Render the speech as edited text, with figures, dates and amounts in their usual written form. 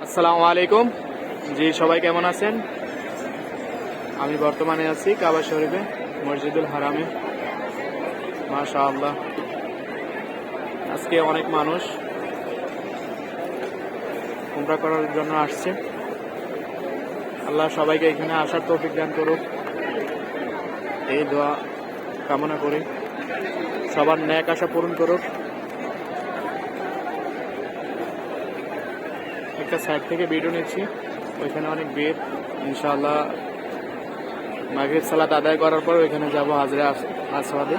আসসালামু আলাইকুম। জি, সবাই কেমন আছেন? আমি বর্তমানে আছি কাবা শরীফে, মসজিদুল হারামে। মাশাআল্লাহ, আজকে অনেক মানুষ উমরা করার জন্য আসছে। আল্লাহ সবাইকে এখানে আসার তৌফিক দান করুক, এই দোয়া কামনা করি। সবার ন্যাক আশা পূরণ করুক। একটা সাইড থেকে ভিডিও নিচ্ছি, ওইখানে অনেক ভিড়। ইনশাআল্লাহ মাগরিব সালাত আদায় করার পর ওইখানে যাবো হাজরে আসওয়াদে।